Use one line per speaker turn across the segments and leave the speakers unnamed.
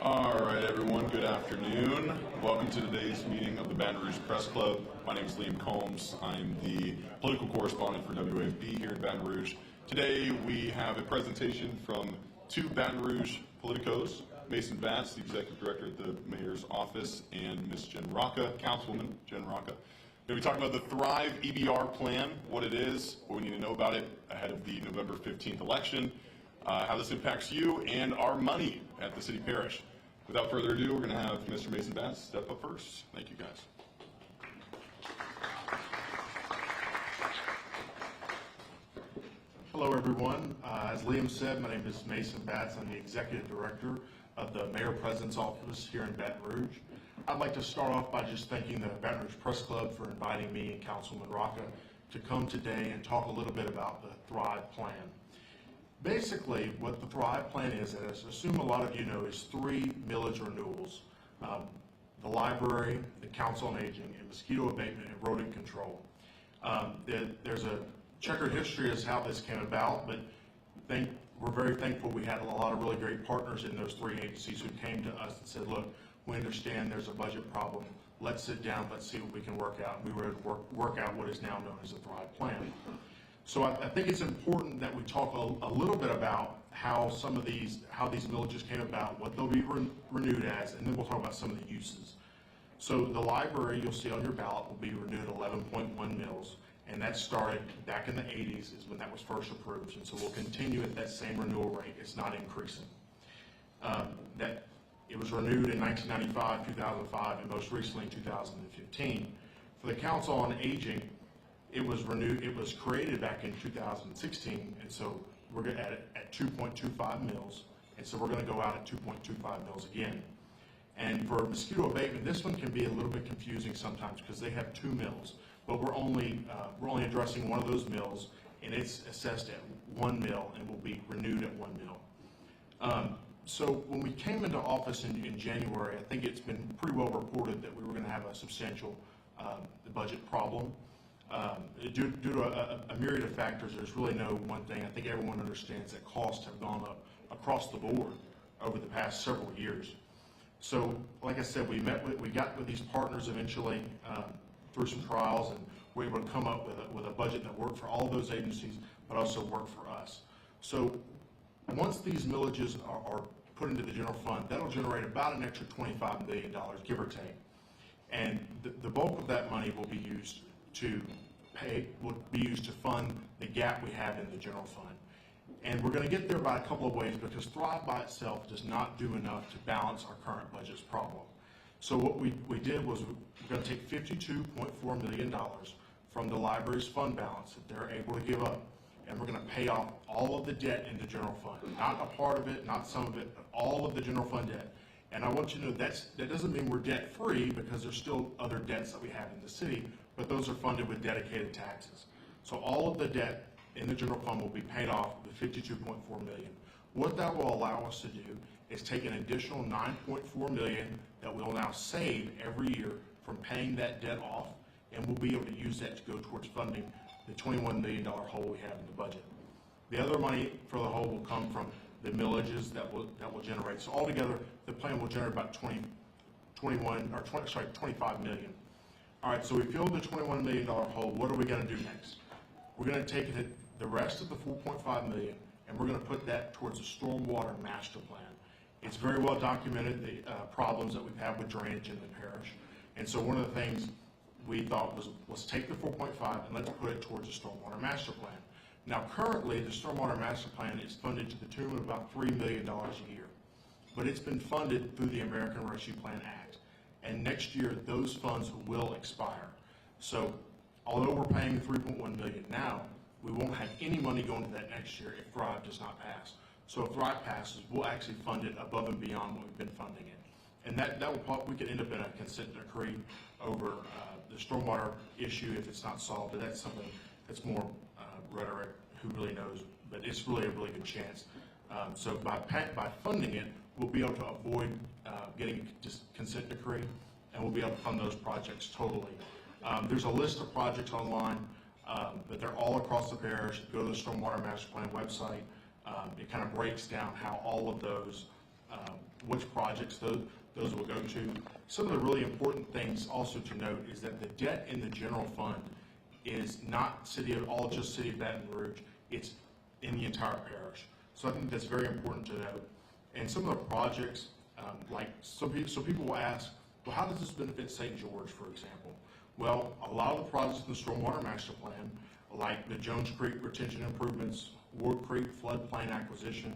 All right, everyone, good afternoon. Welcome to today's meeting of the Baton Rouge Press Club. My name is Liam Combs. I'm the political correspondent for WAFB here in Baton Rouge. Today we have a presentation from two Baton Rouge politicos, Mason Batts, the executive director at the mayor's office, and Ms. Jen Racca, councilwoman Jen Racca. We'll be talking about the Thrive EBR plan, what it is, what we need to know about it ahead of the November 15th election, how this impacts you and our money at the city parish. Without further ado, we're going to have Mr. Mason Batts step up first. Thank you, guys.
Hello, everyone. As Liam said, my name is Mason Batts. I'm the executive director of the Mayor President's Office here in Baton Rouge. I'd like to start off by just thanking the Baton Rouge Press Club for inviting me and Councilwoman Racca to come today and talk a little bit about the Thrive Plan. Basically, what the Thrive Plan is, and I assume a lot of you know, is 3 millage renewals. The library, the Council on Aging, and mosquito abatement and rodent control. There's a checkered history as how this came about, but we're very thankful we had a lot of really great partners in those 3 agencies who came to us and said, look, we understand there's a budget problem. Let's sit down, let's see what we can work out. And we were able to work out what is now known as the Thrive Plan. So I think it's important that we talk a little bit about how these villages came about, what they'll be renewed as, and then we'll talk about some of the uses. So the library, you'll see on your ballot, will be renewed at 11.1 mils, and that started back in the 80s is when that was first approved, and so we'll continue at that same renewal rate. It's not increasing. It was renewed in 1995, 2005, and most recently in 2015. For the Council on Aging, it was renewed. It was created back in 2016, and so we're going to add it at 2.25 mils, and so we're going to go out at 2.25 mils again. And for mosquito abatement, this one can be a little bit confusing sometimes because they have 2 mils, but we're only addressing one of those mils, and it's assessed at 1 mil and will be renewed at 1 mil. So when we came into office in January, I think it's been pretty well reported that we were going to have a substantial budget problem. Due to a myriad of factors, there's really no one thing. I think everyone understands that costs have gone up across the board over the past several years. So, like I said, we got with these partners eventually through some trials, and we were able to come up with a budget that worked for all of those agencies, but also worked for us. So, once these millages are put into the general fund, that'll generate about an extra $25 million, give or take, and the bulk of that money will be used to fund the gap we have in the general fund. And we're going to get there by a couple of ways because Thrive by itself does not do enough to balance our current budget's problem. So what we did was we're going to take $52.4 million from the library's fund balance that they're able to give up, and we're going to pay off all of the debt in the general fund. Not a part of it, not some of it, but all of the general fund debt. And I want you to know that doesn't mean we're debt-free because there's still other debts that we have in the city, but those are funded with dedicated taxes. So all of the debt in the general fund will be paid off with $52.4 million. What that will allow us to do is take an additional $9.4 million that we'll now save every year from paying that debt off, and we'll be able to use that to go towards funding the $21 million hole we have in the budget. The other money for the hole will come from the millages that will generate. So altogether, the plan will generate about 25 million. All right, so we filled the $21 million hole. What are we going to do next? We're going to take the rest of the $4.5 million, and we're going to put that towards a stormwater master plan. It's very well documented, the problems that we've had with drainage in the parish. And so one of the things we thought was, let's take the 4.5 and let's put it towards a stormwater master plan. Now, currently, the stormwater master plan is funded to the tune of about $3 million a year, but it's been funded through the American Rescue Plan Act, and next year those funds will expire. So, although we're paying $3.1 million now, we won't have any money going to that next year if Thrive does not pass. So, if Thrive passes, we'll actually fund it above and beyond what we've been funding it, and we could end up in a consent decree over the stormwater issue if it's not solved. But that's something that's more rhetoric, who really knows, but it's really a really good chance. So by funding it, we'll be able to avoid getting a consent decree, and we'll be able to fund those projects totally. There's a list of projects online, but they're all across the parish. Go to the Stormwater Master Plan website. It kind of breaks down how all of those which projects those will go to. Some of the really important things also to note is that the debt in the general fund is not just City of Baton Rouge, it's in the entire parish. So I think that's very important to note. And some of the projects, so people will ask, well, how does this benefit St. George, for example? Well, a lot of the projects in the Stormwater Master Plan, like the Jones Creek retention improvements, Ward Creek floodplain acquisition,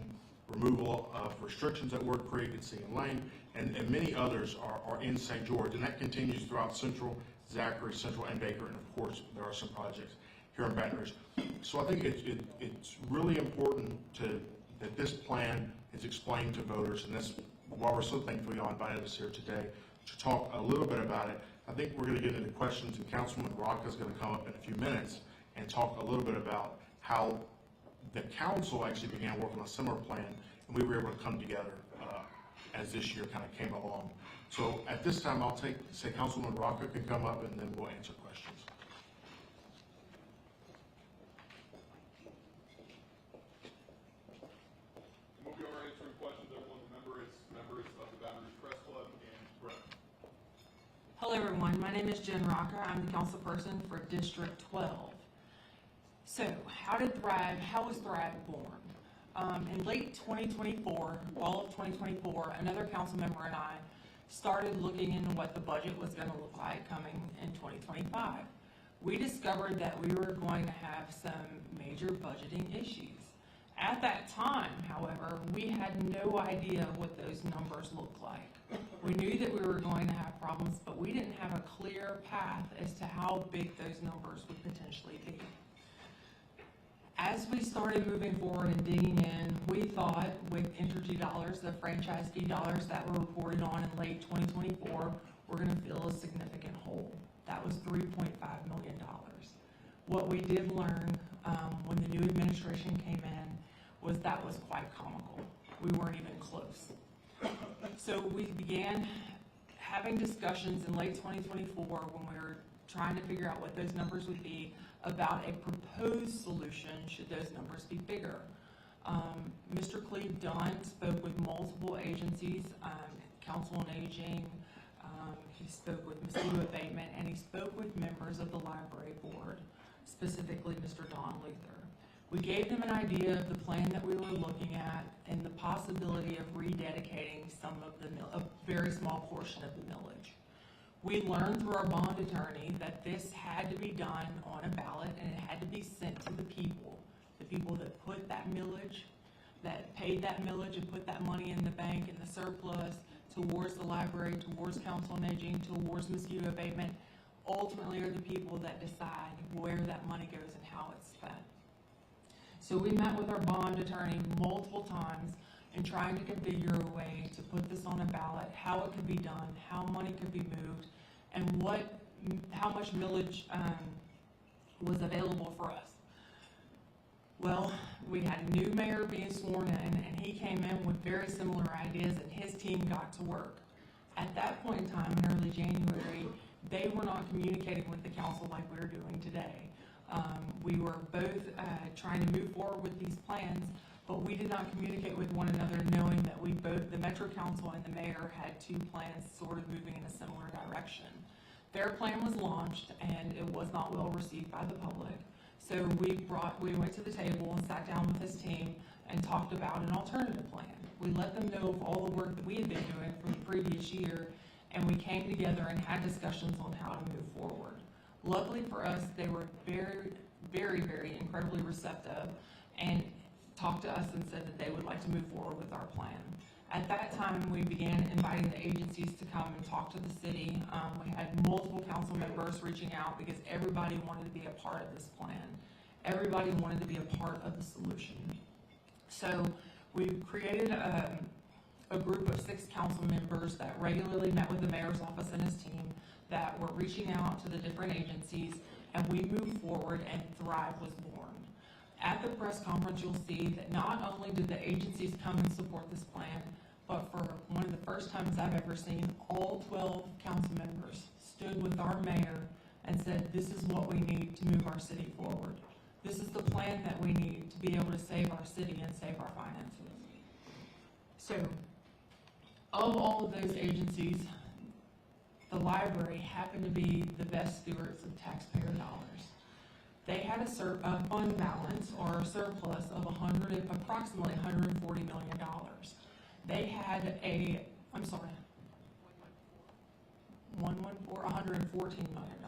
removal of restrictions at Ward Creek and Sea and Lane, and many others are in St. George, and that continues throughout Central, Zachary, Central, and Baker, and of course, there are some projects here in Baton Rouge. So I think it's really important that this plan is explained to voters, and that's why we're so thankful y'all invited us here today to talk a little bit about it. I think we're going to get into questions, and Councilman Racca is going to come up in a few minutes and talk a little bit about how the council actually began working on a similar plan, and we were able to come together as this year kind of came along. So at this time, I'll say Councilman Racca can come up, and then we'll answer questions.
We'll go right answering questions. Everyone remember it's members of the Baton Rouge Press Club and Brett.
Hello everyone, my name is Jen Racca. I'm the councilperson for District 12. So, how was Thrive born? In late 2024, fall of 2024, another council member and I started looking into what the budget was going to look like coming in 2025. We discovered that we were going to have some major budgeting issues. At that time, however, we had no idea what those numbers looked like. We knew that we were going to have problems, but we didn't have a clear path as to how big those numbers would potentially be. As we started moving forward and digging in, we thought with Entergy dollars, the franchise fee dollars that were reported on in late 2024, we're going to fill a significant hole. That was $3.5 million. What we did learn when the new administration came in was that was quite comical. We weren't even close. So we began having discussions in late 2024 when we were trying to figure out what those numbers would be about a proposed solution should those numbers be bigger. Mr. Cleve Dunn spoke with multiple agencies, Council on Aging, he spoke with mosquito abatement, and he spoke with members of the library board, specifically Mr. Don Luther. We gave them an idea of the plan that we were looking at and the possibility of rededicating a very small portion of the millage. We learned through our bond attorney that this had to be done on a ballot and it had to be sent to the people that put that millage, that paid that millage and put that money in the bank and the surplus towards the library, towards Council on Aging, towards mosquito abatement, ultimately are the people that decide where that money goes and how it's spent. So we met with our bond attorney multiple times in trying to configure a way to put this on a ballot, how it could be done, how money could be moved, and how much millage was available for us. Well, we had a new mayor being sworn in, and he came in with very similar ideas, and his team got to work. At that point in time, in early January, they were not communicating with the council like we're doing today. We were both trying to move forward with these plans, but we did not communicate with one another, knowing that we both, the Metro Council and the mayor, had two plans sort of moving in a similar direction. Their plan was launched, and it was not well received by the public. So we went to the table and sat down with his team and talked about an alternative plan. We let them know of all the work that we had been doing from the previous year, and we came together and had discussions on how to move forward. Luckily for us, they were very, very, very incredibly receptive and talked to us and said that they would like to move forward with our plan. At that time, we began inviting the agencies to come and talk to the city. We had multiple council members reaching out because everybody wanted to be a part of this plan. Everybody wanted to be a part of the solution. So we created a group of 6 council members that regularly met with the mayor's office and his team that were reaching out to the different agencies, and we moved forward, and Thrive was born. At the press conference, you'll see that not only did the agencies come and support this plan, but for one of the first times I've ever seen, all 12 council members stood with our mayor and said, this is what we need to move our city forward. This is the plan that we need to be able to save our city and save our finances. So, Of all of those agencies, the library happened to be the best stewards of taxpayer dollars. They had a fund balance or a surplus of approximately $140 million. They had $114 million.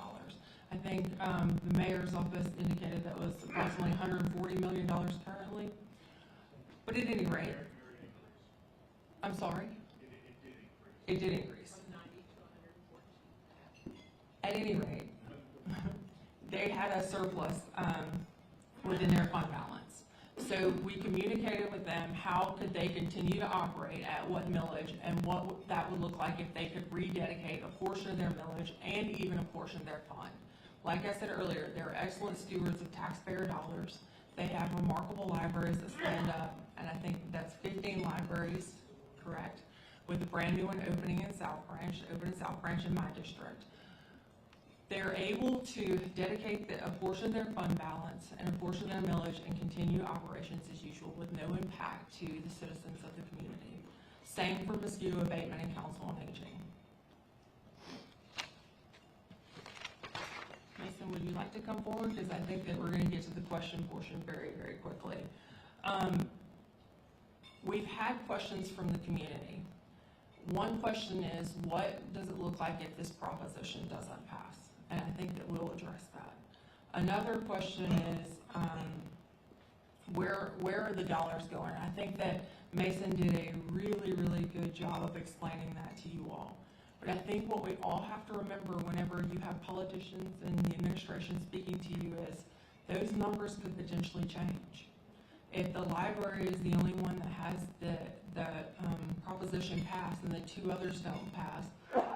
I think the mayor's office indicated that was approximately $140 million currently. But at any rate, I'm sorry? It did increase. At any rate, they had a surplus within their fund balance. So we communicated with them how could they continue to operate at what millage and what that would look like if they could rededicate a portion of their millage and even a portion of their fund. Like I said earlier, they're excellent stewards of taxpayer dollars. They have remarkable libraries that stand up, and I think that's 15 libraries, correct, with a brand new one opening in South Branch in my district. They're able to dedicate a portion of their fund balance and a portion of their millage and continue operations as usual with no impact to the citizens of the community. Same for mosquito abatement and council on aging. Mason, would you like to come forward? Because I think that we're going to get to the question portion very, very quickly. We've had questions from the community. One question is, what does it look like if this proposition doesn't pass? And I think that we'll address that. Another question is, where are the dollars going? I think that Mason did a really, really good job of explaining that to you all. But I think what we all have to remember whenever you have politicians and the administration speaking to you is, those numbers could potentially change. If the library is the only one that has the proposition passed and the two others don't pass,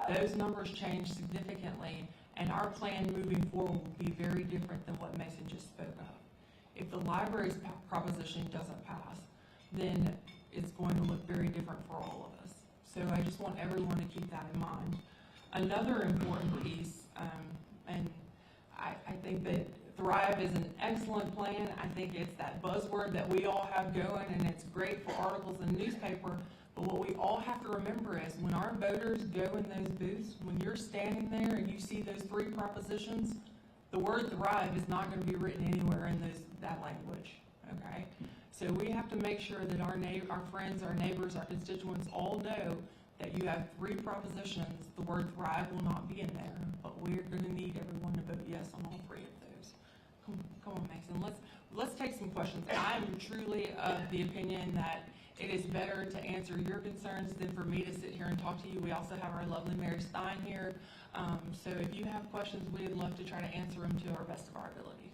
those numbers change significantly, and our plan moving forward will be very different than what Mason just spoke of. If the library's proposition doesn't pass, then it's going to look very different for all of us. So I just want everyone to keep that in mind. Another important piece, and I think that Thrive is an excellent plan. I think it's that buzzword that we all have going, and it's great for articles in the newspaper. But what we all have to remember is when our voters go in those booths, when you're standing there and you see those three propositions, the word Thrive is not going to be written anywhere in that language, okay? So we have to make sure that our friends, our neighbors, our constituents all know that you have three propositions. The word Thrive will not be in there, but we're going to need everyone to vote yes on all three of those. Come on, Mason, let's take some questions. I'm truly of the opinion that it is better to answer your concerns than for me to sit here and talk to you. We also have our lovely Mary Stein here. So if you have questions, we'd love to try to answer them to our best of our ability.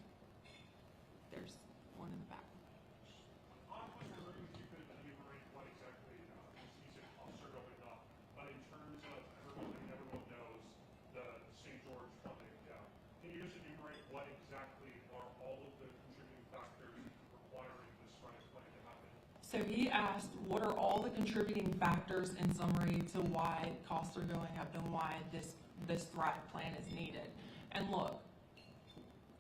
There's one in the back. So he asked, what are all the contributing factors in summary to why costs are going up and why this Thrive plan is needed? And look,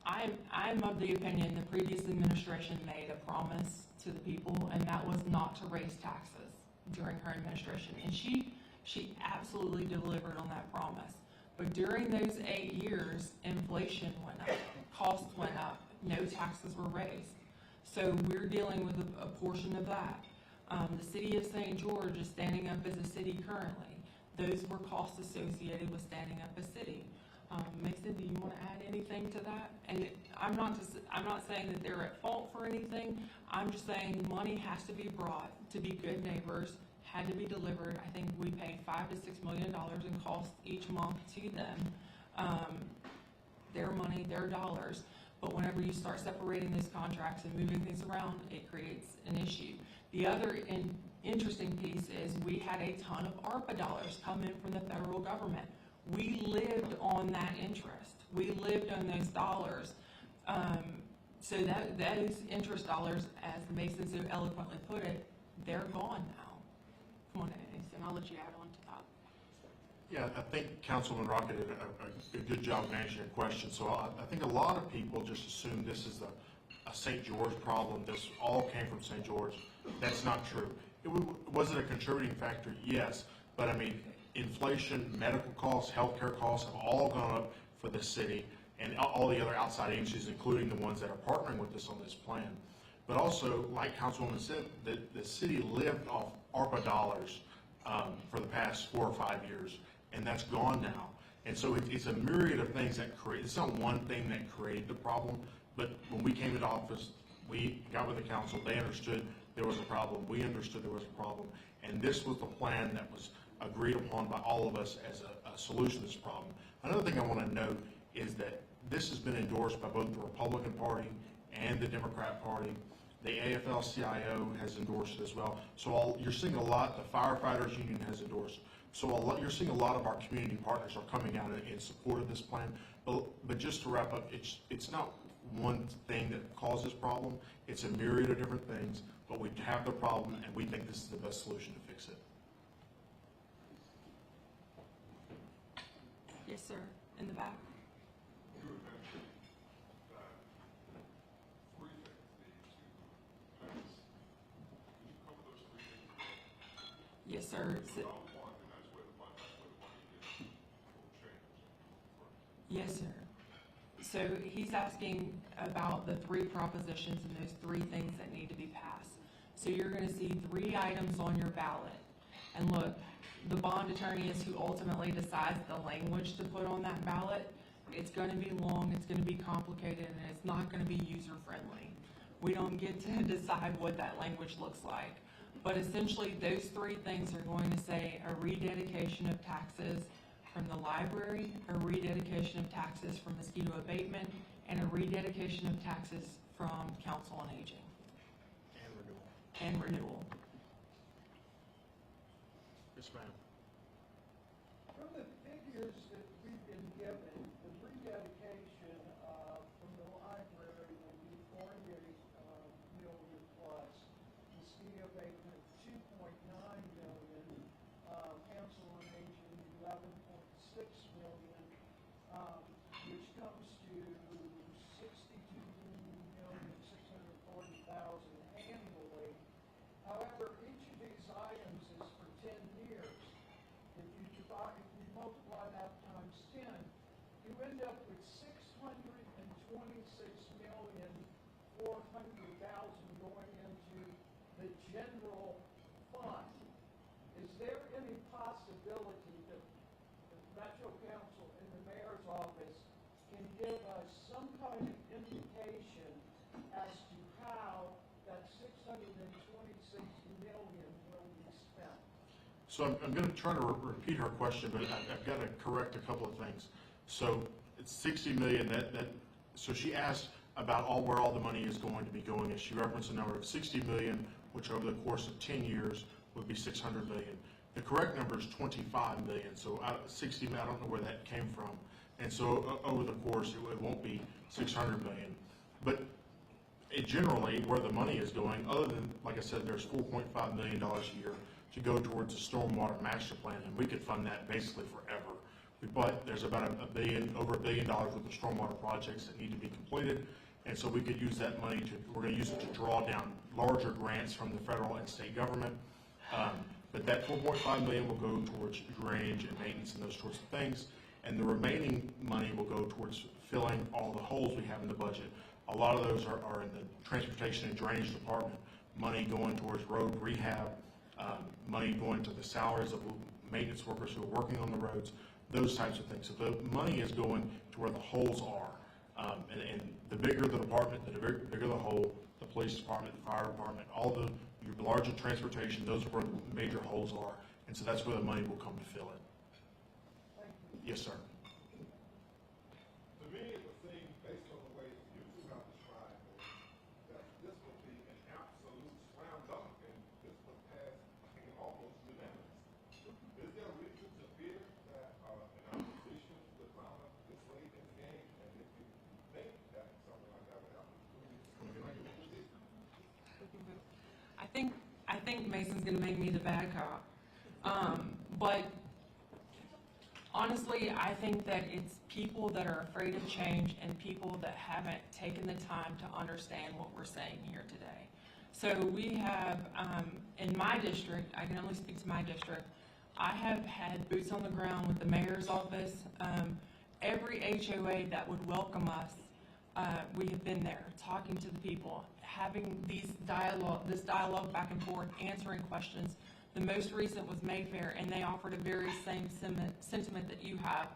I'm of the opinion the previous administration made a promise to the people, and that was not to raise taxes during her administration. And she absolutely delivered on that promise. But during those 8 years, inflation went up, costs went up, no taxes were raised. So we're dealing with a portion of that. The city of St. George is standing up as a city currently. Those were costs associated with standing up a city. Mason, do you want to add anything to that? And I'm not saying that they're at fault for anything. I'm just saying money has to be brought to be good neighbors, had to be delivered. I think we paid $5 to $6 million in costs each month to them. Their money, their dollars. But whenever you start separating these contracts and moving things around, it creates an issue. The other interesting piece is we had a ton of ARPA dollars come in from the federal government. We lived on that interest. We lived on those dollars. So that is interest dollars, as Mason so eloquently put it, they're gone now. Come on, Mason, I'll let you add on to that.
Yeah, I think Councilman Racca did a good job of answering your question. So I think a lot of people just assume this is a St. George problem. This all came from St. George. That's not true. Was it a contributing factor? Yes. But I mean, inflation, medical costs, healthcare costs have all gone up for the city and all the other outside agencies, including the ones that are partnering with us on this plan. But also, like Councilwoman said, the city lived off ARPA dollars for the past 4 or 5 years, and that's gone now. And so it's a myriad of things that create, it's not one thing that created the problem, but when we came into office, we got with the council, they understood there was a problem, we understood there was a problem, and this was the plan that was agreed upon by all of us as a solution to this problem. Another thing I want to note is that this has been endorsed by both the Republican Party and the Democrat Party. The AFL-CIO has endorsed it as well. So you're seeing a lot, the firefighters union has endorsed. So you're seeing a lot of our community partners are coming out in support of this plan. But just to wrap up, it's not one thing that caused this problem. It's a myriad of different things, but we have the problem and we think this is the best solution to fix it.
Yes, sir. In the back. Yes, sir. Yes, sir. So he's asking about the 3 propositions and those 3 things that need to be passed. So you're going to see 3 items on your ballot. And look, the bond attorney is who ultimately decides the language to put on that ballot. It's going to be long, it's going to be complicated, and it's not going to be user-friendly. We don't get to decide what that language looks like. But essentially, those 3 things are going to say a rededication of taxes from the library, a rededication of taxes from mosquito abatement, and a rededication of taxes from council on aging. And renewal.
Yes, ma'am.
From the figures that we've been given, the rededication from the library will be 48 million plus, mosquito abatement 2.9 million, council on aging 11.6 million, which comes to 62,640,000 annually. However, each of these items is for 10 years. If you multiply that times 10, you end up with 626,400,000 going into the general fund. Is there any possibility that the Metro Council and the mayor's office can give us some kind of indication as to how that 626 million will be spent?
So I'm going to try to repeat her question, but I've got to correct a couple of things. So it's 60 million. So she asked about where all the money is going to be going, and she referenced a number of 60 million, which over the course of 10 years would be 600 million. The correct number is 25 million. So 60 million, I don't know where that came from. And so over the course, it won't be 600 million. But generally, where the money is going, other than, like I said, there's $4.5 million a year to go towards the stormwater master plan, and we could fund that basically forever. But there's about over $1 billion worth of stormwater projects that need to be completed, and so we could use that money we're going to use it to draw down larger grants from the federal and state government. But that $4.5 million will go towards drainage and maintenance and those sorts of things, and the remaining money will go towards filling all the holes we have in the budget. A lot of those are in the transportation and drainage department, money going towards road rehab, money going to the salaries of maintenance workers who are working on the roads, those types of things. So the money is going to where the holes are. And the bigger the department, the bigger the hole, the police department, the fire department, your larger transportation, those are where the major holes are. And so that's where the money will come to fill it.
Thank you.
Yes, sir.
To me, it would seem, based on the way you two have described it, that this would be an absolute slam dunk, and this would pass, I think, almost unanimous. Is there a reason to fear that an opposition would mount up this late in the game? And if you think that something like that would happen, would you like to move this?
I think Mason's going to make me the bad cop. But honestly, I think that it's people that are afraid of change and people that haven't taken the time to understand what we're saying here today. So we have, in my district, I can only speak to my district, I have had boots on the ground with the mayor's office. Every HOA that would welcome us, we have been there, talking to the people, having this dialogue back and forth, answering questions. The most recent was Mayfair, and they offered a very same sentiment that you have.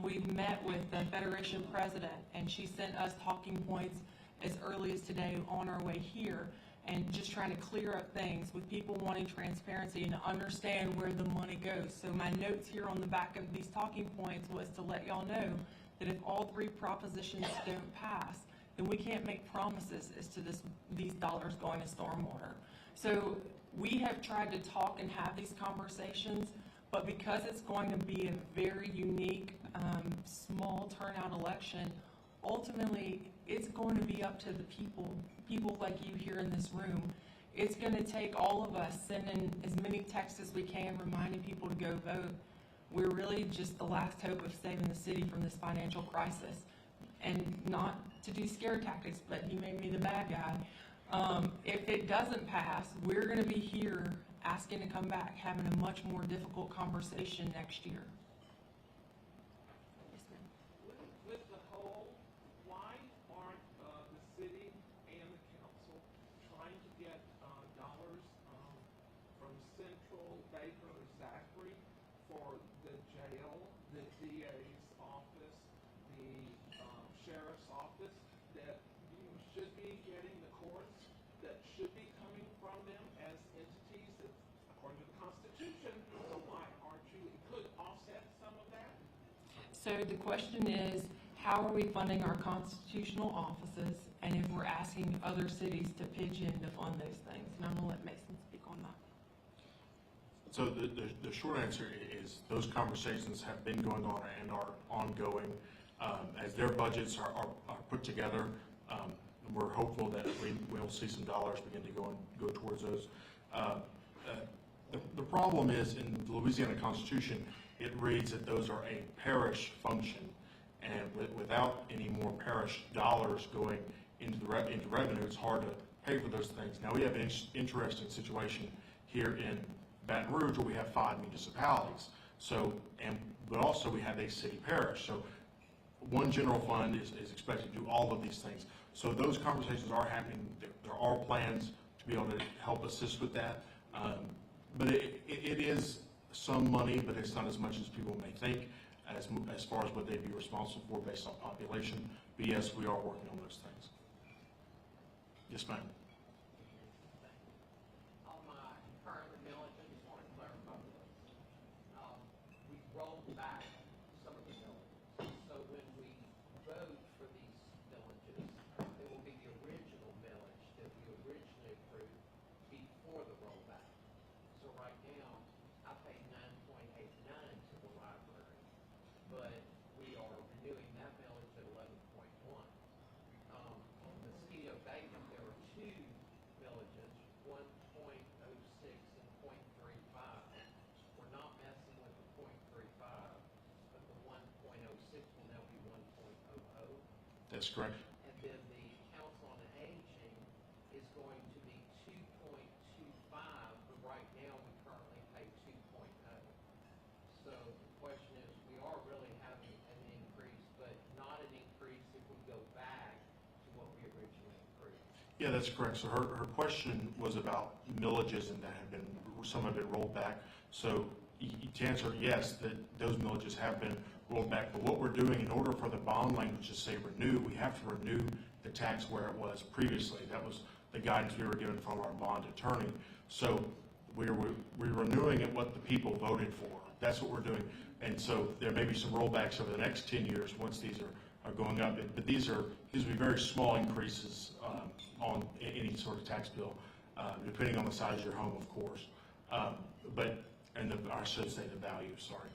We've met with the Federation president, and she sent us talking points as early as today on our way here, and just trying to clear up things with people wanting transparency and to understand where the money goes. So my notes here on the back of these talking points was to let y'all know that if all three propositions don't pass, then we can't make promises as to these dollars going to stormwater. So we have tried to talk and have these conversations, but because it's going to be a very unique, small turnout election, ultimately it's going to be up to the people like you here in this room. It's going to take all of us sending as many texts as we can, reminding people to go vote. We're really just the last hope of saving the city from this financial crisis. And not to do scare tactics, but he made me the bad guy. If it doesn't pass, we're going to be here asking to come back, having a much more difficult conversation next year.
With the whole, why aren't the city and the council trying to get dollars from Central, Baker, or Zachary for the jail, the DA's office, the sheriff's office, that you should be getting the courts that should be coming from them as entities that, according to the Constitution, so why aren't you, it could offset some of that?
So the question is, how are we funding our constitutional offices, and if we're asking other cities to pitch in to fund those things? And I'm going to let Mason speak on that.
So the short answer is those conversations have been going on and are ongoing. As their budgets are put together, we're hopeful that we'll see some dollars begin to go towards those. The problem is, in the Louisiana Constitution, it reads that those are a parish function, and without any more parish dollars going into revenue, it's hard to pay for those things. Now, we have an interesting situation here in Baton Rouge where we have 5 municipalities. But also we have a city parish. So one general fund is expected to do all of these things. So those conversations are happening. There are plans to be able to help assist with that. But it is some money, but it's not as much as people may think as far as what they'd be responsible for based on population. But yes, we are working on those things. Yes, ma'am.
On my current millage, I just want to clarify this. We rolled back some of the villages. So when we vote for these villages, it will be the original village that we originally approved before the rollback. So right now, I pay $9.89 to the library, but we are renewing that village at 11.1. On Mosquito Bacon, there are 2 villages, 1.06 and 0.35. We're not messing with the 0.35, but the 1.06 will now be 1.00.
That's correct.
And then the Council on Aging is going to be 2.25, but right now we currently pay 2.0. So the question is, we are really having an increase, but not an increase if we go back to what we originally approved.
Yeah, that's correct. So her question was about millages, and some have been rolled back. So to answer, yes, that those millages have been rolled back. But what we're doing, in order for the bond language to say renew, we have to renew the tax where it was previously. That was the guidance we were given from our bond attorney. So we're renewing it what the people voted for. That's what we're doing. And so there may be some rollbacks over the next 10 years once these are going up. But these will be very small increases on any sort of tax bill, depending on the size of your home, of course. I should say the value, sorry.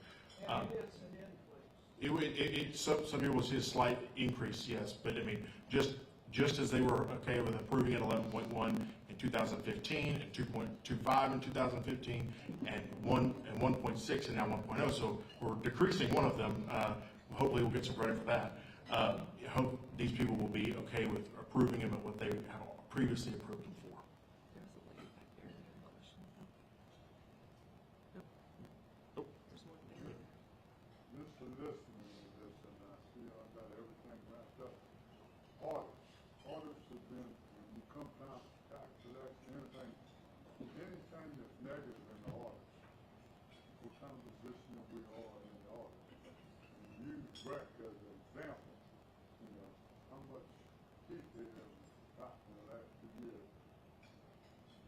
And it is an increase.
Some people will see a slight increase, yes, but I mean, just as they were okay with approving it 11.1 in 2015 and 2.25 in 2015 and 1.6 and now 1.0, so we're decreasing one of them. Hopefully we'll get some credit for that. I hope these people will be okay with approving them at what they have previously approved them for.
what kind of position we are in the audit. And use Racca as an example, you know, how much heat they have gotten in the last 2 years.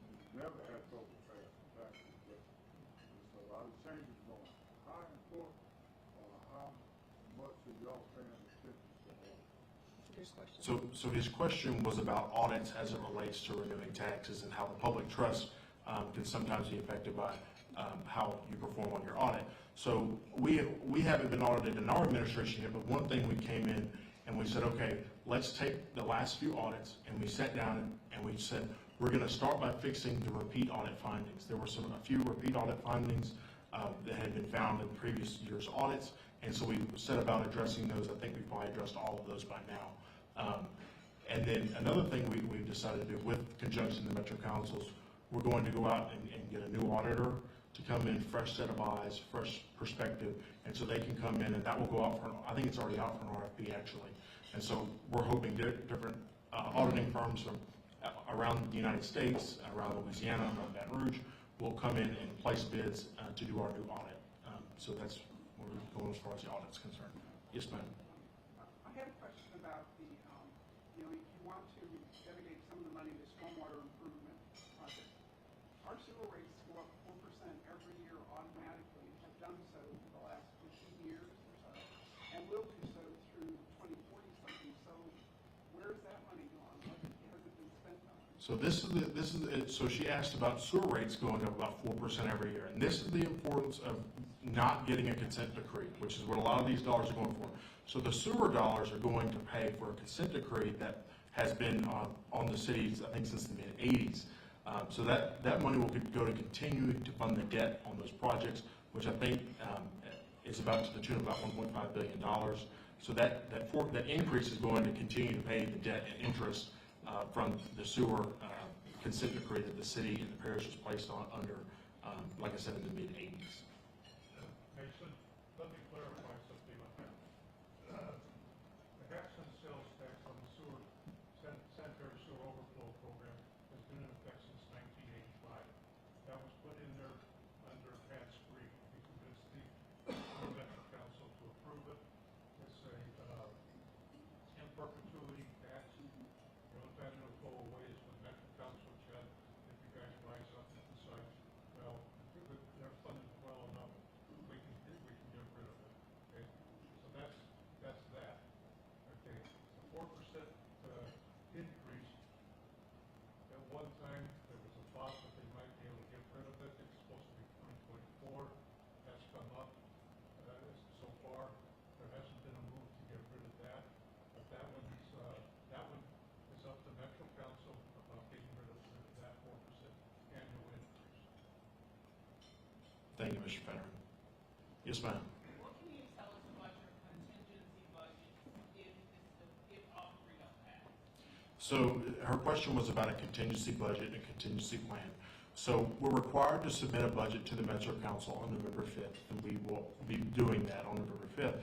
We've never had so fast taxes, but there's a lot of changes going on. How important or how much are y'all paying attention to that?
So his question was about audits as it relates to renewing taxes and how the public trust can sometimes be affected by how you perform on your audit. So we haven't been audited in our administration yet, but one thing we came in and we said, okay, let's take the last few audits, and we sat down and we said, we're going to start by fixing the repeat audit findings. There were a few repeat audit findings that had been found in previous year's audits, and so we set about addressing those. I think we probably addressed all of those by now. And then another thing we've decided to do with conjunction the Metro Councils, we're going to go out and get a new auditor to come in, fresh set of eyes, fresh perspective, and so they can come in, and that will go out for, I think it's already out for an RFP actually. And so we're hoping different auditing firms from around the United States, around Louisiana, around Baton Rouge, will come in and place bids to do our new audit. So that's where we're going as far as the audit's concerned. Yes, ma'am.
I have a question about the, you want to dedicate some of the money to stormwater improvement projects. Our sewer rates go up 4% every year automatically, have done so for the last 15 years or so, and will do so through 2040 something. So where's that money gone? What has it been spent on?
So so she asked about sewer rates going up about 4% every year, and this is the importance of not getting a consent decree, which is what a lot of these dollars are going for. So the sewer dollars are going to pay for a consent decree that has been on the cities, I think, since the mid-'80s. So that money will go to continuing to fund the debt on those projects, which I think is about to the tune of about $1.5 billion. So that increase is going to continue to pay the debt and interest from the sewer consent decree that the city and the parish was placed on under, like I said, in the mid-'80s.
Mason, let me clarify something on that. The tax on sales tax on the sewer, sanitary sewer overflow program has been in effect since 1985. That was put in there under Pat's Creek. We convinced the Metro Council to approve it. It's a in perpetuity tax. The only time it'll go away is when Metro Council said, if you guys rise up and decide, well, they're funded well enough, we can get rid of it. Okay, so that's that. Okay, the 4% increase. At one time, there was a thought that they might be able to get rid of it. It's supposed to be 2024. That's come up. So far, there hasn't been a move to get rid of that. But that one is up to Metro Council about getting rid of that 4% annual increase.
Thank you, Mr. Fenner. Yes, ma'am.
What can you tell us about your contingency budget if all three don't pass?
So her question was about a contingency budget and a contingency plan. So we're required to submit a budget to the Metro Council on November 5th, and we will be doing that on November 5th.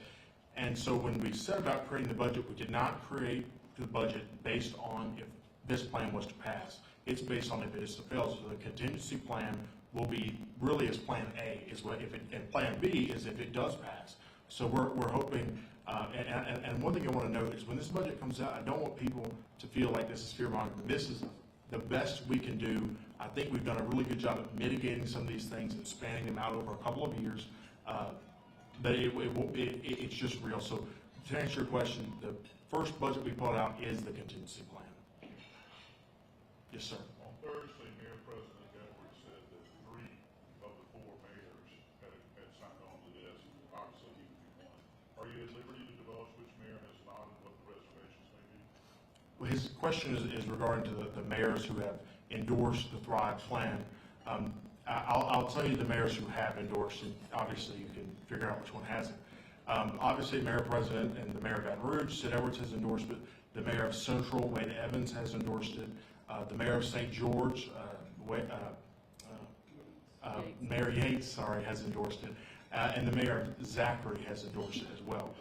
And so when we set about creating the budget, we did not create the budget based on if this plan was to pass. It's based on if it is to fail. So the contingency plan will be really as plan A is what if it, and plan B is if it does pass. So we're hoping, and one thing I want to note is when this budget comes out, I don't want people to feel like this is fear-mongering. This is the best we can do. I think we've done a really good job of mitigating some of these things and spanning them out over a couple of years. But it's just real. So to answer your question, the first budget we put out is the contingency plan. Yes, sir.
On Thursday, Mayor President Edwards said that 3 of the 4 mayors had signed on to this. Obviously, he would be one. Are you at liberty to divulge which mayor has not and what the reservations may be?
Well, his question is regarding to the mayors who have endorsed the Thrive plan. I'll tell you the mayors who have endorsed it. Obviously, you can figure out which one hasn't. Obviously, Mayor President and the Mayor of Baton Rouge, Sid Edwards, has endorsed it. The Mayor of Central, Wade Evans, has endorsed it. The Mayor of St. George, Mayor Yates, has endorsed it. And the Mayor of Zachary has endorsed it as well.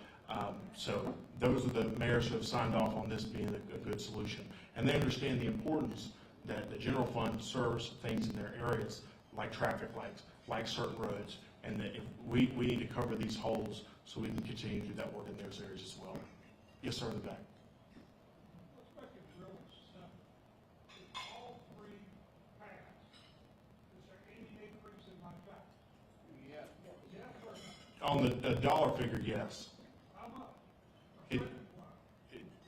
So those are the mayors who have signed off on this being a good solution. And they understand the importance that the general fund serves things in their areas, like traffic lights, like certain roads. And that if we need to cover these holes so we can continue to do that work in those areas as well. Yes, sir, in the back.
Let's make it really simple. If all three pass, is there any increase in my tax?
Yeah.
Yes or no?
On the dollar figure, yes.
How much?
It-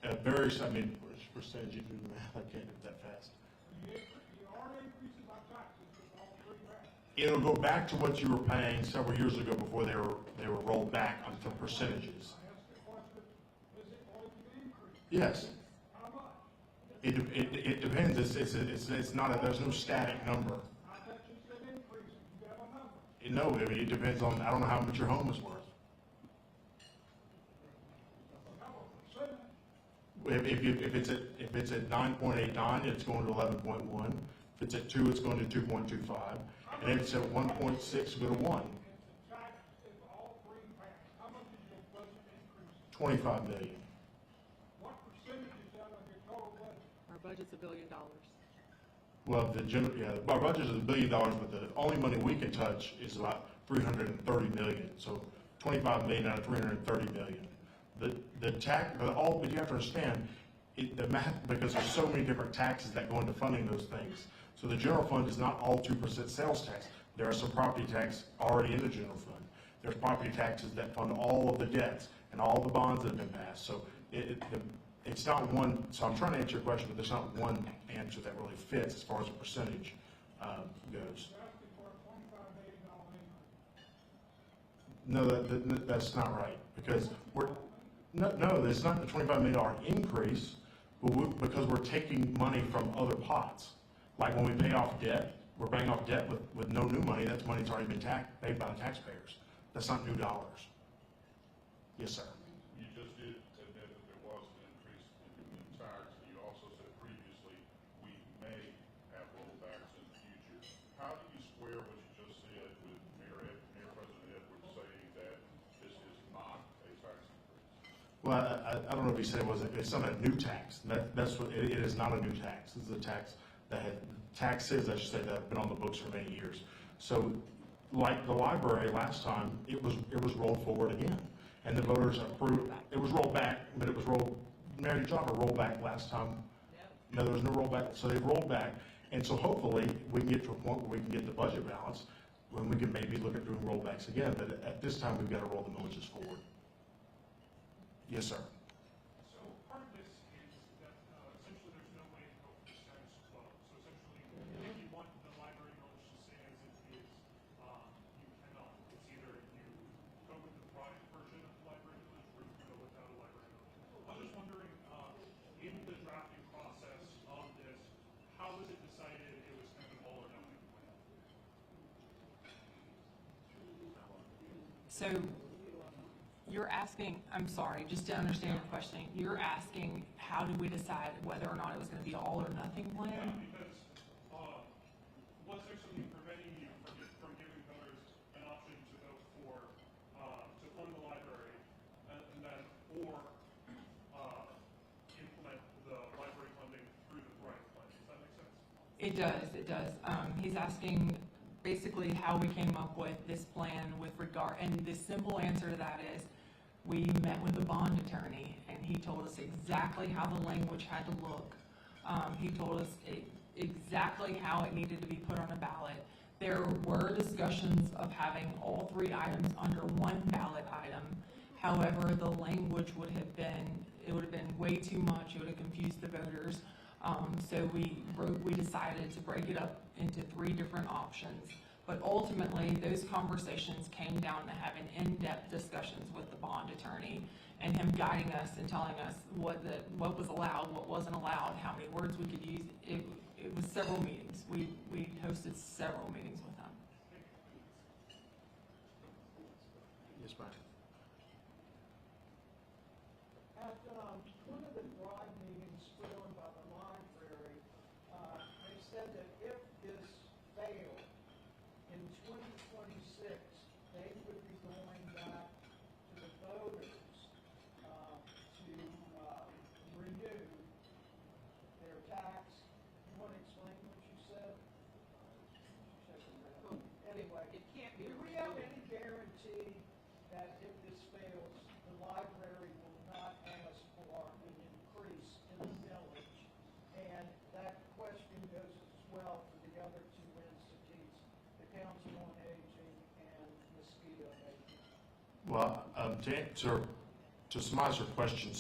Percentage-wise?
Varies, I mean, which percentage you do the math, I can't do it that fast.
You are increasing my taxes if all three pass.
It'll go back to what you were paying several years ago before they were rolled back onto percentages.
I asked the question, is it going to increase?
Yes,
How much?
it depends, it's not, there's no static number.
I thought you said increasing, you have a number.
No, I mean, it depends on, I don't know how much your home is worth.
How a percentage?
If it's at 9.89, it's going to 11.1. If it's at 2, it's going to 2.25. And if it's at 1.6, go to 1.
If all three pass, how much is your budget increase?
25 million.
What percentage is that of your total budget?
Our budget's $1 billion.
Well, our budget is $1 billion, but the only money we can touch is about 330 million. So 25 million out of 330 million. But you have to understand, the math, because there's so many different taxes that go into funding those things. So the general fund is not all 2% sales tax. There are some property tax already in the general fund. There's property taxes that fund all of the debts and all the bonds that have been passed. So it's not one, so I'm trying to answer your question, but there's not one answer that really fits as far as the percentage goes.
You're asking for a $25 million increase.
No, that's not right, because no, it's not a $25 million increase, but because we're taking money from other pots. Like when we pay off debt, we're paying off debt with no new money. That's money that's already been paid by the taxpayers. That's not new dollars. Yes, sir.
You just did admit that there was an increase in the tax. You also said previously we may have rollbacks in the future. How do you square what you just said with Mayor President Edwards saying that this is not a tax increase?
Well, I don't know if he said it's not a new tax. That's what it is, not a new tax. This is a tax taxes, I should say, that have been on the books for many years. So, like the library last time, it was rolled forward again, and the voters approved. It was rolled back, but it was rolled. Mary Jobber rolled back last time. No, there was no rollback, so they rolled back, and so hopefully we can get to a point where we can get the budget balance when we can maybe look at doing rollbacks again. But at this time, we've got to roll the millages forward. Yes, sir.
So part of this is that essentially there's no way to go for the status quo. So essentially, if you want the library millage to stay as it is, you cannot. It's either you go with the private version of the library millage or you go without a library millage. I'm just wondering, in the drafting process of this, how was it decided it was kind of an all or nothing plan?
So you're asking, I'm sorry, just to understand your questioning, you're asking how did we decide whether or not it was going to be all or nothing
Yeah,
plan?
because was there something preventing you from giving voters an option to vote for, to fund the library and then, or implement the library funding through the private plan? Does that make sense?
It does. He's asking basically how we came up with this plan with regard, and the simple answer to that is we met with the bond attorney and he told us exactly how the language had to look. He told us exactly how it needed to be put on a ballot. There were discussions of having all three items under one ballot item. However, the language would have been way too much. It would have confused the voters. So we decided to break it up into three different options. But ultimately, those conversations came down to having in-depth discussions with the bond attorney and him guiding us and telling us what was allowed, what wasn't allowed, how many words we could use. It was several meetings. We hosted several meetings with him.
Yes, ma'am.
At one of the drive meetings put on by the library, they said that if this failed in 2026, they would be going back to the voters to renew their tax. You want to explain what you said? Anyway,
It can't be
do we have
reviewed.
any
Well, to surmise her question,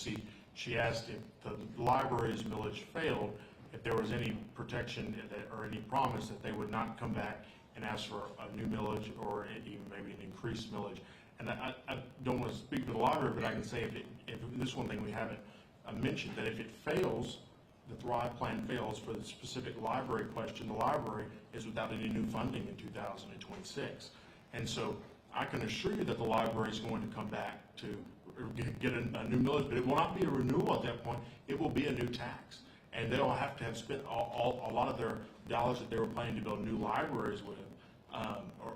she asked if the library's millage failed, if there was any protection or any promise that they would not come back and ask for a new millage or even maybe an increased millage. And I don't want to speak for the library, but I can say if this one thing we haven't mentioned, that if it fails, the Thrive plan fails for the specific library question, the library is without any new funding in 2026. And so I can assure you that the library is going to come back to get a new millage, but it will not be a renewal at that point. It will be a new tax. And they'll have to have spent a lot of their dollars that they were planning to build new libraries with,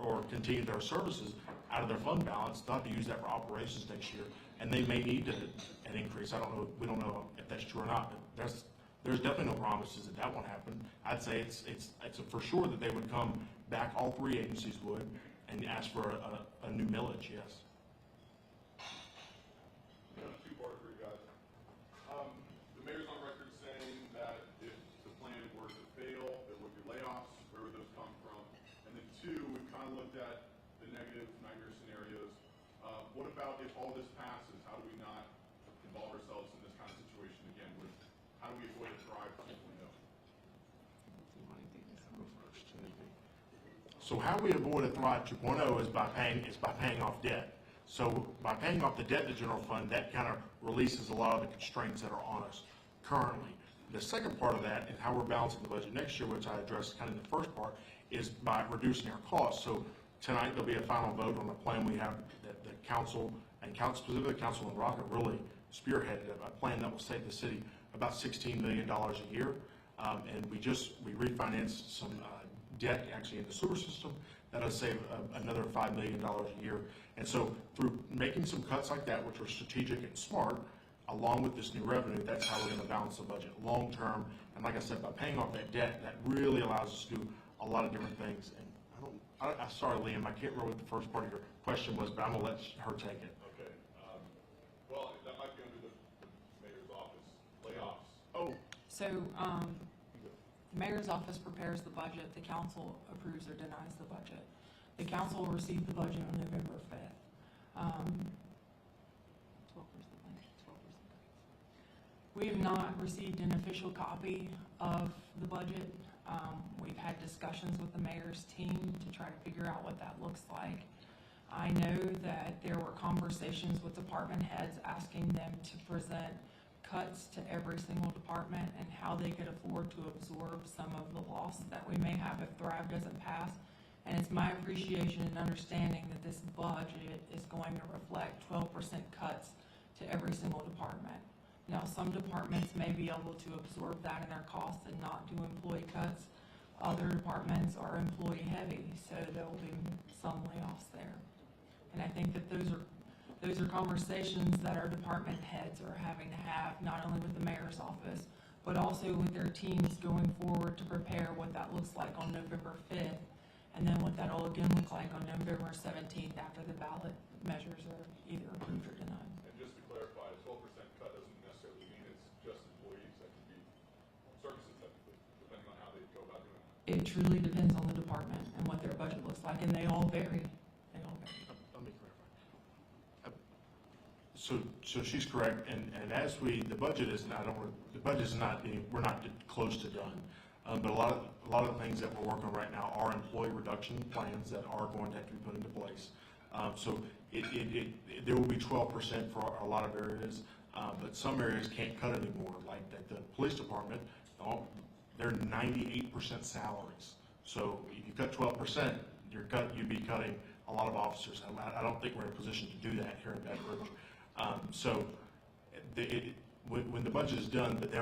or continue their services out of their fund balance. They'll have to use that for operations next year, and they may need an increase. I don't know. We don't know if that's true or not, but there's definitely no promises that won't happen. I'd say it's for sure that they would come back. All three agencies would, and ask for a new millage. Yes.
Two-parter for you guys. The mayor's on record saying that if the plan were to fail, there would be layoffs. Where would those come from? And then two, we've kind of looked at the negative nightmare scenarios. What about if all this passes? How do we not involve ourselves in this kind of situation again? How do we avoid a Thrive 2.0?
So how we avoid a Thrive 2.0 is by paying off debt. So by paying off the debt to general fund, that kind of releases a lot of the constraints that are on us currently. The second part of that, and how we're balancing the budget next year, which I addressed kind of in the first part, is by reducing our costs. So tonight there'll be a final vote on the plan we have that the council, and specifically Councilman Racca really spearheaded a plan that will save the city about $16 million a year. And we refinanced some debt actually in the sewer system that'll save another $5 million a year. And so through making some cuts like that, which are strategic and smart, along with this new revenue, that's how we're going to balance the budget long term. And like I said, by paying off that debt, that really allows us to do a lot of different things. And I'm sorry, Liam, I can't remember what the first part of your question was, but I'm going to let her take it.
Okay. Well, that might be under the mayor's office. Layoffs.
Oh.
So, the mayor's office prepares the budget, the council approves or denies the budget. The council will receive the budget on November 5th. We have not received an official copy of the budget. We've had discussions with the mayor's team to try to figure out what that looks like. I know that there were conversations with department heads asking them to present cuts to every single department and how they could afford to absorb some of the loss that we may have if Thrive doesn't pass. And it's my appreciation and understanding that this budget is going to reflect 12% cuts to every single department. Now, some departments may be able to absorb that in their costs and not do employee cuts. Other departments are employee heavy, so there will be some layoffs there. And I think that those are conversations that our department heads are having to have, not only with the mayor's office, but also with their teams going forward to prepare what that looks like on November 5th, and then what that'll again look like on November 17th after the ballot measures are either approved or denied.
And just to clarify, a 12% cut doesn't necessarily mean it's just employees. That can be services technically, depending on how they go about doing that.
It truly depends on the department and what their budget looks like, and they all vary.
Let me clarify. So she's correct, and as the budget is not, we're not close to done. But a lot of the things that we're working on right now are employee reduction plans that are going to have to be put into place. So there will be 12% for a lot of areas, but some areas can't cut anymore. Like the police department, they're 98% salaries. So if you cut 12%, you'd be cutting a lot of officers. I don't think we're in a position to do that here in Baton Rouge. When the budget is done, but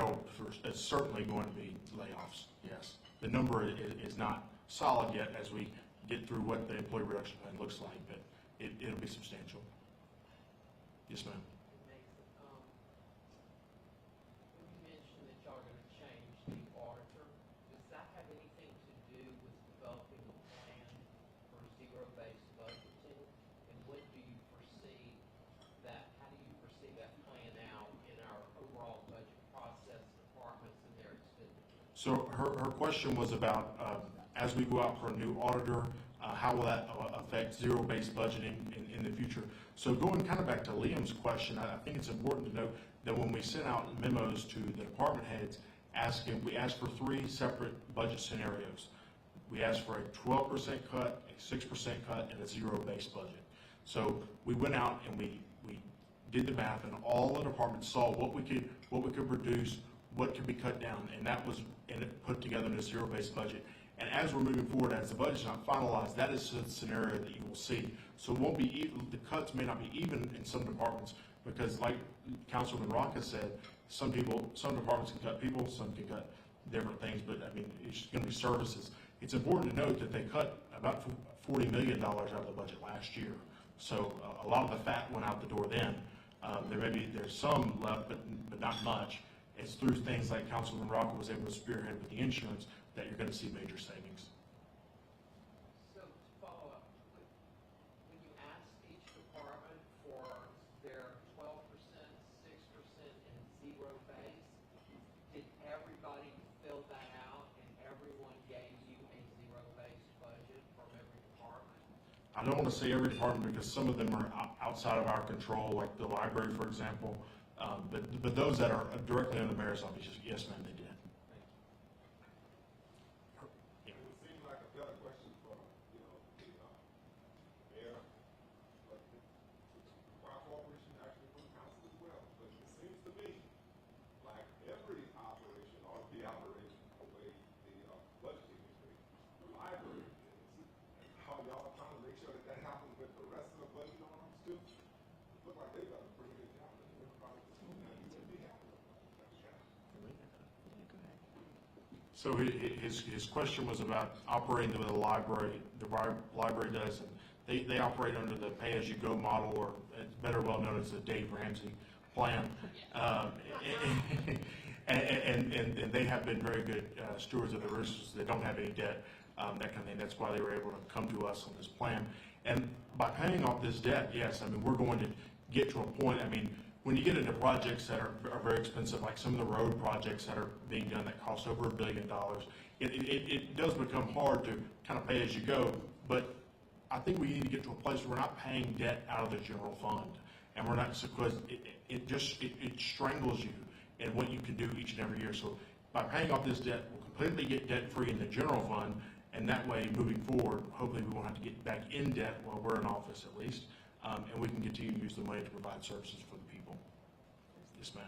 it's certainly going to be layoffs. Yes, the number is not solid yet as we get through what the employee reduction plan looks like, but it'll be substantial. Yes, ma'am.
You mentioned that y'all are going to change the auditor. Does that have anything to do with developing a plan for zero-based budgeting? And what do you foresee that? How do you foresee that playing out in our overall budget process, departments, and their expenditures?
So her question was about as we go out for a new auditor, how will that affect zero-based budgeting in the future. So going kind of back to Liam's question, I think it's important to note that when we sent out memos to the department heads we asked for 3 separate budget scenarios. We asked for a 12% cut, a 6% cut, and a zero-based budget. So we went out and we did the math, and all the departments saw what we could produce, what could be cut down, and it put together in a zero-based budget. And as we're moving forward, as the budget's not finalized, that is the scenario that you will see. So it won't be the cuts may not be even in some departments, because like Councilman Racca said, some departments can cut people, some can cut different things, but I mean, it's going to be services. It's important to note that they cut about $40 million out of the budget last year. So a lot of the fat went out the door then. There's some left, but not much. It's through things like Councilman Racca was able to spearhead with the insurance that you're going to see major savings.
So to follow up, when you ask each department for their 12%, 6%, and zero base, did everybody fill that out and everyone gave you a zero-based budget from every department?
I don't want to say every department because some of them are outside of our control, like the library, for example. But those that are directly in the mayor's office, yes, ma'am, they did.
It would seem like a better question for, the mayor, but our corporation actually from council as well. But it seems to me like every operation ought to be operating the way the budgeting is made. The library is, and how y'all are trying to make sure that happens with the rest of the budget arms too. Look like they've done a pretty good job.
So his question was about operating the library. The library does, and they operate under the pay-as-you-go model, or it's better well known as the Dave Ramsey plan. And they have been very good stewards of the resources. They don't have any debt, that kind of thing. That's why they were able to come to us on this plan. And by paying off this debt, yes, I mean, we're going to get to a point, I mean, when you get into projects that are very expensive, like some of the road projects that are being done that cost over $1 billion, it does become hard to kind of pay as you go. But I think we need to get to a place where we're not paying debt out of the general fund, and we're not, because it strangles you in what you can do each and every year. So by paying off this debt, we'll completely get debt free in the general fund, and that way, moving forward, hopefully we won't have to get back in debt while we're in office at least, and we can continue to use the money to provide services for the people. Yes, ma'am.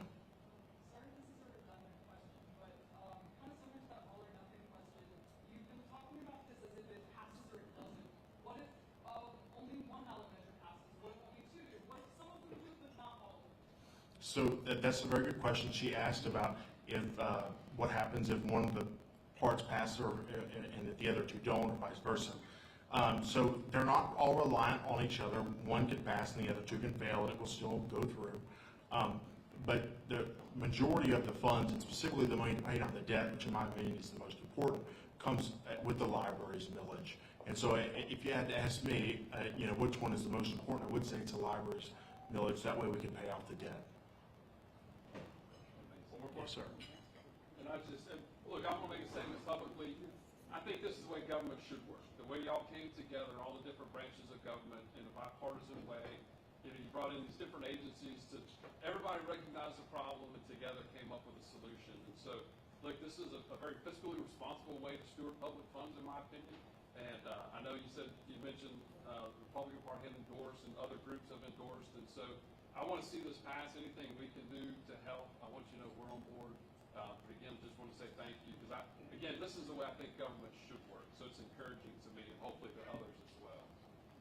Sorry, this is a redundant question, but kind of similar to that all or nothing question. You've been talking about this as if it passes or it doesn't. What if only one ballot measure passes? What if only two do? What if some of them do, but not all of them?
So that's a very good question. She asked about if what happens if one of the parts passes and if the other two don't, or vice versa. So they're not all reliant on each other. One can pass and the other two can fail, and it will still go through. But the majority of the funds, and specifically the money to pay down the debt, which in my opinion is the most important, comes with the library's millage. And so if you had to ask me, which one is the most important, I would say it's the library's millage. That way we can pay off the debt. Yes, sir.
And I just said, look, I'm going to make a statement publicly. I think this is the way government should work. The way y'all came together, all the different branches of government in a bipartisan way. You brought in these different agencies to everybody recognized the problem and together came up with a solution. And so, look, this is a very fiscally responsible way to steward public funds, in my opinion. And I know you mentioned the Republican Party had endorsed and other groups have endorsed. And so I want to see this pass. Anything we can do to help, I want you to know we're on board. But again, just want to say thank you because again, this is the way I think government should work. So it's encouraging to me and hopefully to others as well.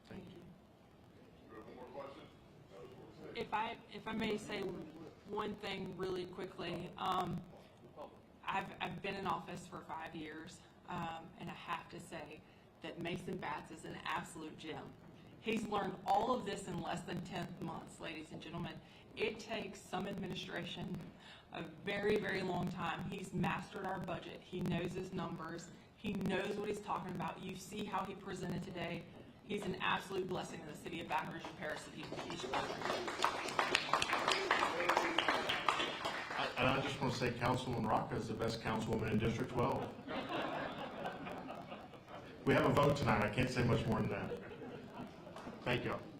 Thank you.
More questions?
If I may say one thing really quickly, I've been in office for 5 years, and I have to say that Mason Batts is an absolute gem. He's learned all of this in less than 10 months, ladies and gentlemen. It takes some administration a very, very long time. He's mastered our budget. He knows his numbers. He knows what he's talking about. You see how he presented today. He's an absolute blessing in the city of Baton Rouge and Paris that he's
And I just want to say Councilwoman Racca is the best councilwoman in District 12. We have a vote tonight. I can't say much more than that. Thank you.